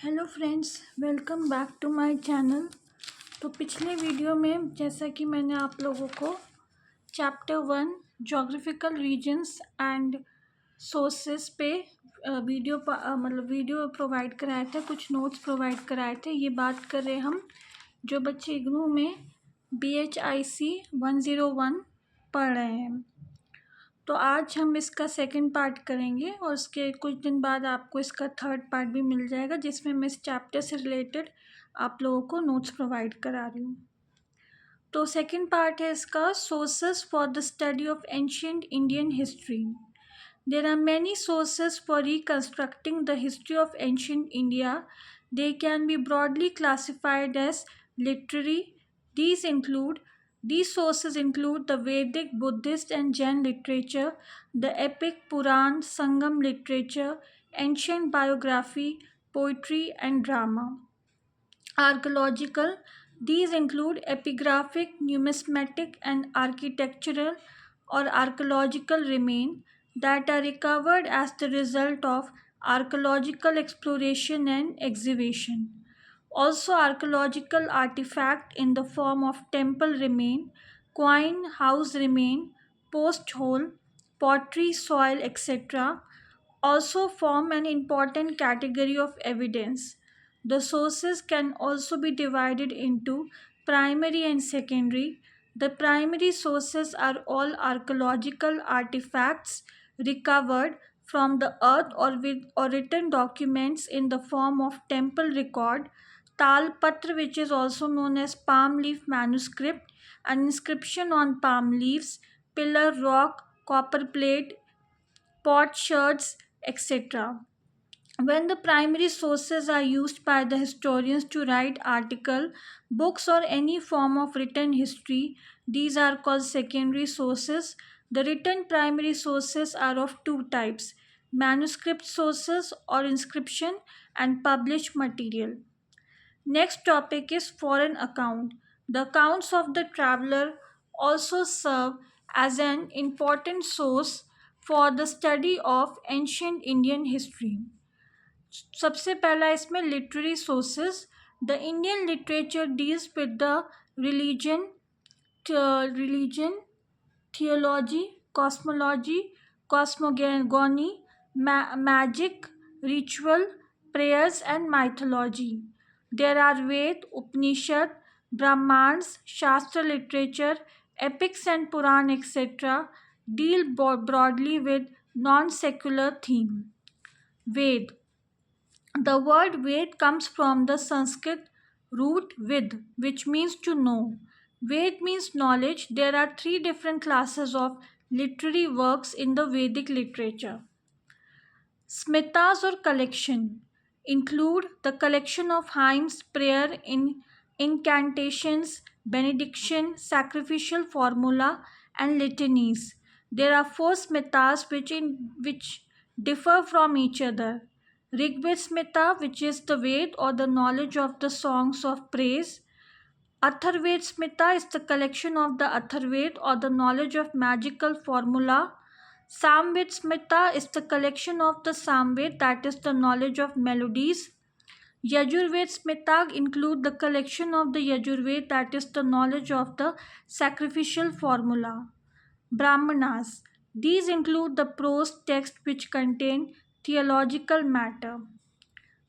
Hello friends, welcome back to my channel. तो पिछले video में जैसा कि मैंने आप लोगों को chapter 1 geographical regions and sources पे वीडियो प्रोवाइड कराए थे, कुछ नोट्स प्रोवाइड कराए थे। ये बात कर रहे हम जो बच्चे इग्नू में BHIC 101 पढ़ रहे हैं। तो आज हम इसका सेकंड पार्ट करेंगे और उसके कुछ दिन बाद आपको इसका थर्ड पार्ट भी मिल जाएगा, जिसमें मैं इस चैप्टर से रिलेटेड आप लोगों को नोट्स प्रोवाइड करा रही हूँ। तो सेकंड पार्ट है इसका sources for the study of ancient Indian history. There are many sources for reconstructing the history of ancient India. They can be broadly classified as literary. These sources include the Vedic, Buddhist, and Jain literature, the epic Puran, Sangam literature, ancient biography, poetry, and drama. Archaeological. These include epigraphic, numismatic, and architectural or archaeological remains that are recovered as the result of archaeological exploration and excavation. Also, archaeological artifact in the form of temple remain, coin, house remain, post hole, pottery, soil, etc. also form an important category of evidence. The sources can also be divided into primary and secondary. The primary sources are all archaeological artifacts recovered from the earth or written documents in the form of temple record, Tal Patra, which is also known as palm leaf manuscript, an inscription on palm leaves, pillar rock, copper plate, potsherds, etc. When the primary sources are used by the historians to write article, books or any form of written history, these are called secondary sources. The written primary sources are of two types: manuscript sources or inscription and published material. Next topic is foreign account. The accounts of the traveler also serve as an important source for the study of ancient Indian history. सबसे पहला इसमें literary sources. The Indian literature deals with the religion religion theology, cosmology, cosmogony, magic, ritual, prayers and mythology. There are Ved, Upanishad, Brahmans, Shastra literature, epics and Puran, etc. deal broadly with non-secular theme. Ved. The word Ved comes from the Sanskrit root Vid, which means to know. Ved means knowledge. There are three different classes of literary works in the Vedic literature. Smritas or collection include the collection of hymns, prayer, incantations, benediction, sacrificial formula, and litanies. There are four smritas which differ from each other. Rigved Smrita, which is the Ved or the knowledge of the songs of praise. Atharved Smrita is the collection of the Atharved or the knowledge of magical formula. Samved Smrita is the collection of the Samved, that is the knowledge of melodies. Yajurved Smrita include the collection of the Yajurved, that is the knowledge of the sacrificial formula. Brahmanas. These include the prose text which contain theological matter.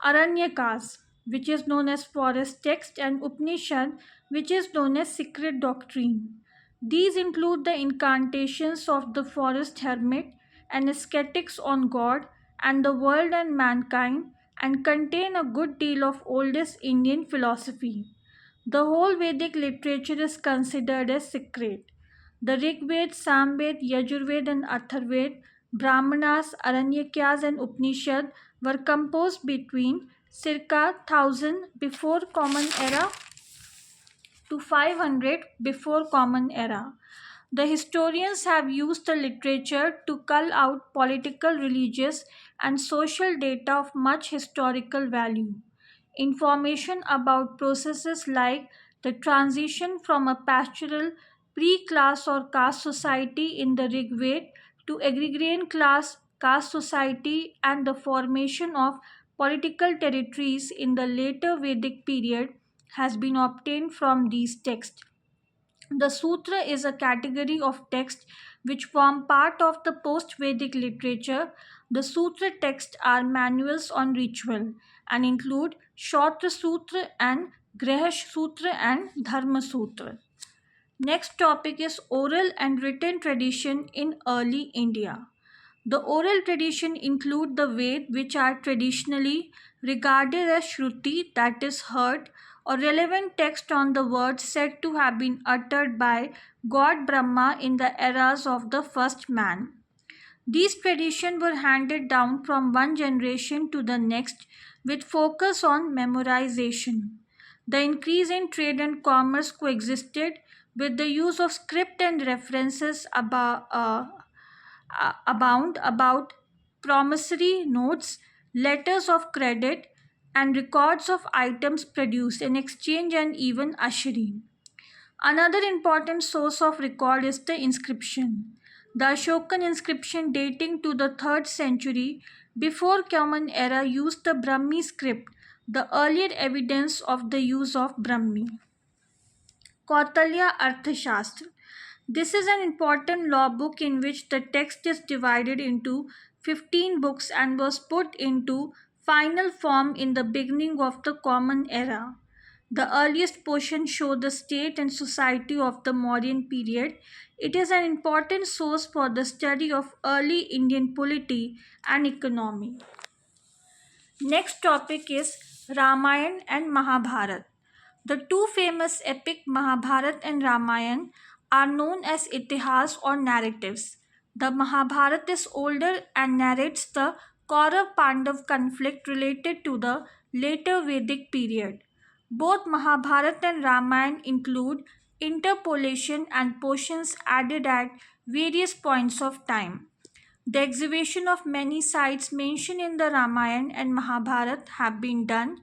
Aranyakas, which is known as forest text, and Upanishad, which is known as secret doctrine. These include the incantations of the forest hermit and ascetics on God and the world and mankind, and contain a good deal of oldest Indian philosophy. The whole Vedic literature is considered as sacred. The Rig Ved, Samved, Yajurved, and Atharved, Brahmanas, Aranyakas, and Upanishad were composed between circa 1000 before Common Era to 500 before Common Era. The historians have used the literature to cull out political, religious, and social data of much historical value. Information about processes like the transition from a pastoral pre-class or caste society in the Rigved to agrarian class caste society and the formation of political territories in the later Vedic period has been obtained from these texts. The sutra is a category of text which form part of the post Vedic literature. The sutra texts are manuals on ritual and include Shautra Sutra and Graha Sutra and Dharma Sutra. Next topic is oral and written tradition in early India. The oral tradition include the Ved, which are traditionally regarded as Shruti, that is heard, or relevant text on the words said to have been uttered by God Brahma in the eras of the first man. These traditions were handed down from one generation to the next with focus on memorization. The increase in trade and commerce coexisted with the use of script and references abound about promissory notes, letters of credit, and records of items produced in exchange and even ushering. Another important source of record is the inscription. The Ashokan inscription dating to the 3rd century before Common Era used the Brahmi script, the earlier evidence of the use of Brahmi. Kautilya Arthashastra. This is an important law book in which the text is divided into 15 books and was put into final form in the beginning of the Common Era. The earliest portions show the state and society of the Mauryan period. It is an important source for the study of early Indian polity and economy. Next topic is Ramayana and Mahabharata. The two famous epic Mahabharata and Ramayana are known as itihas or narratives. The Mahabharata is older and narrates the Kaurav Pandav conflict related to the later Vedic period. Both Mahabharata and Ramayana include interpolation and portions added at various points of time. The excavation of many sites mentioned in the Ramayana and Mahabharata have been done.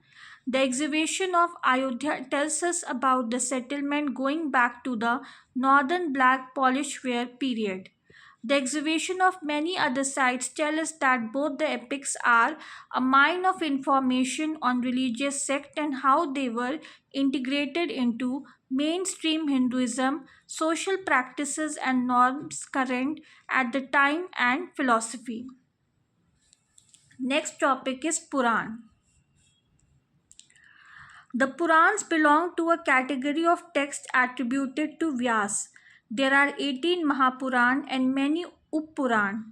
The excavation of Ayodhya tells us about the settlement going back to the northern black polished ware period. The excavation of many other sites tell us that both the epics are a mine of information on religious sect and how they were integrated into mainstream Hinduism, social practices and norms current at the time and philosophy. Next topic is Puran. The Purans belong to a category of texts attributed to Vyas. There are 18 Mahapuran and many Uppuran.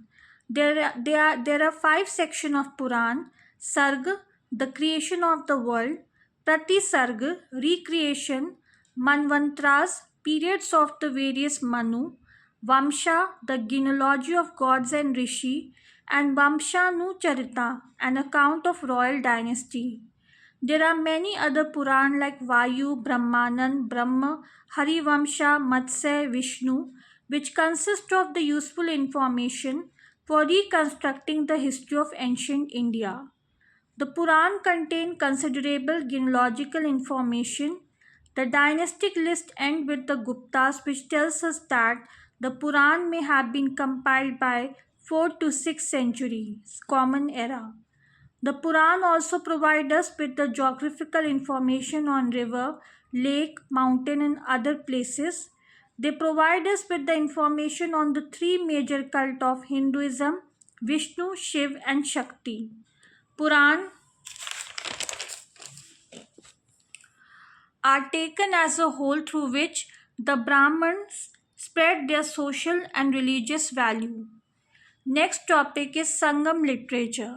There are 5 sections of Puran: Sarg, the creation of the world; Pratisarg, recreation; Manvantras, periods of the various Manu; Vamsha, the genealogy of gods and rishi; and Vamshanu Charita, an account of royal dynasty. There are many other Puran like Vayu, Brahmanan, Brahma, Harivamsha, Matsya, Vishnu, which consist of the useful information for reconstructing the history of ancient India. The Puran contain considerable genealogical information. The dynastic list ends with the Guptas, which tells us that the Puran may have been compiled by 4th to 6th centuries, Common Era. The Puran also provide us with the geographical information on river, lake, mountain and other places. They provide us with the information on the three major cult of Hinduism: Vishnu, Shiv and Shakti. Puran are taken as a whole through which the Brahmins spread their social and religious value. Next topic is Sangam literature.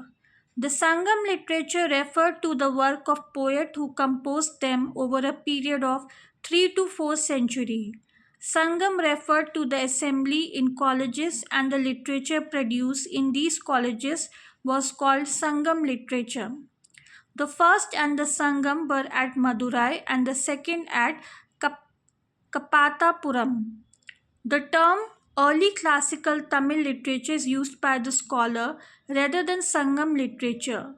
The Sangam literature referred to the work of poets who composed them over a period of 3 to 4 centuries. Sangam referred to the assembly in colleges, and the literature produced in these colleges was called Sangam literature. The first and the Sangam were at Madurai and the second at Kapatapuram. The term early classical Tamil literature is used by the scholar rather than Sangam literature.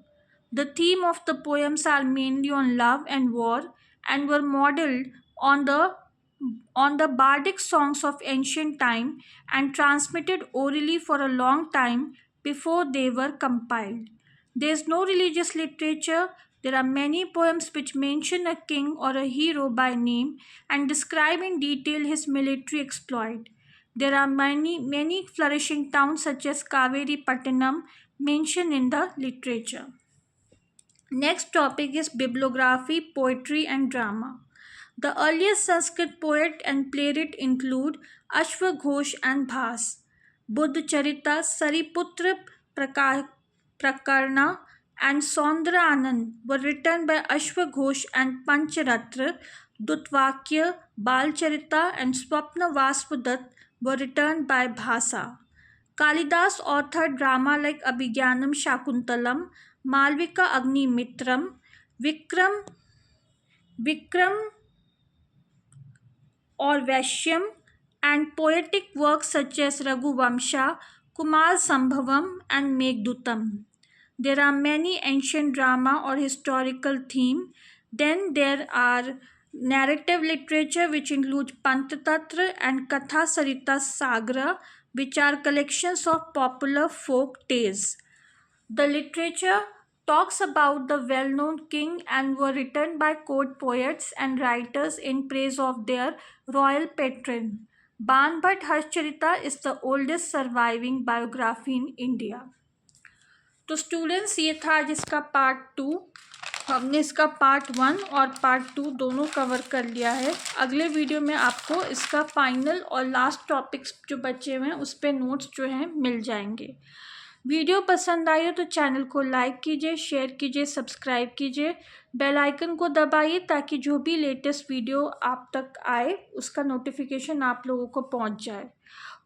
The theme of the poems are mainly on love and war and were modeled on the bardic songs of ancient time and transmitted orally for a long time before they were compiled. There is no religious literature. There are many poems which mention a king or a hero by name and describe in detail his military exploit. There are many flourishing towns such as Kaveri Pattanam mentioned in the literature. Next topic is bibliography, poetry, and drama. The earliest Sanskrit poet and playwright include Ashwaghosh and Bhas. Buddha Charita, Sariputra Prakarna, and Sondra Anand were written by Ashwaghosh and Pancharatra. Dutvakya, Balcharita, and Swapna Vaspudat were written by Bhasa. Kalidas authored drama like Abhigyanam Shakuntalam, Malvika Agnimitram, Vikram Vikram or Vaishyam, and poetic works such as Raghuvamsha, Kumar Sambhavam, and Meghdootam. There are many ancient drama or historical theme. Then there are narrative literature which includes Pantatra and Katha Sarita Sagra, which are collections of popular folk tales. The literature talks about the well-known king and were written by court poets and writers in praise of their royal patron. Banbhat Harshcharita is the oldest surviving biography in India. तो students ये था आज इसका part 2। हमने इसका part 1 और part 2 दोनों cover कर लिया है। अगले वीडियो में आपको इसका फाइनल और लास्ट टॉपिक्स जो बचे हुए हैं उस पर नोट्स जो हैं मिल जाएंगे। वीडियो पसंद आई हो तो चैनल को लाइक कीजिए, शेयर कीजिए, सब्सक्राइब कीजिए, बेल आइकन को दबाइए ताकि जो भी लेटेस्ट वीडियो आप तक आए उसका नोटिफिकेशन आप लोगों को पहुंच जाए।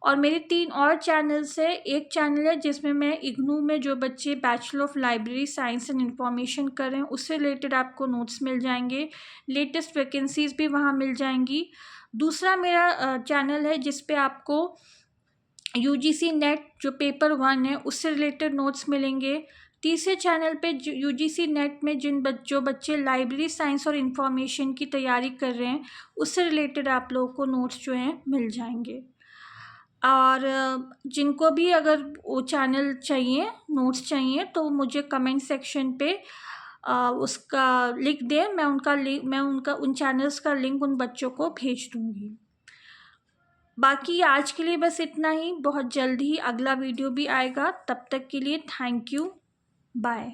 और मेरे 3 और चैनल्स है। एक चैनल है जिसमें मैं इग्नू में जो बच्चे bachelor of library science and information कर रहे हैं उससे रिलेटेड आपको नोट्स मिल जाएंगे, लेटेस्ट वैकेंसीज भी वहाँ मिल जाएंगी। दूसरा मेरा चैनल है जिस पे आपको यूजीसी नेट जो पेपर 1 है उससे रिलेटेड नोट्स मिलेंगे। तीसरे चैनल पे यूजीसी नेट में जो बच्चे लाइब्रेरी साइंस और इंफॉर्मेशन की तैयारी कर रहे हैं उससे रिलेटेड आप लोगों को नोट्स जो हैं मिल जाएंगे। और जिनको भी अगर वो चैनल चाहिए, नोट्स चाहिए, तो मुझे कमेंट सेक्शन पे उसका लिख दें, मैं उनका उन चैनल्स का लिंक उन बच्चों को भेज दूँगी। बाकी आज के लिए बस इतना ही। बहुत जल्द ही अगला वीडियो भी आएगा। तब तक के लिए थैंक यू, बाय।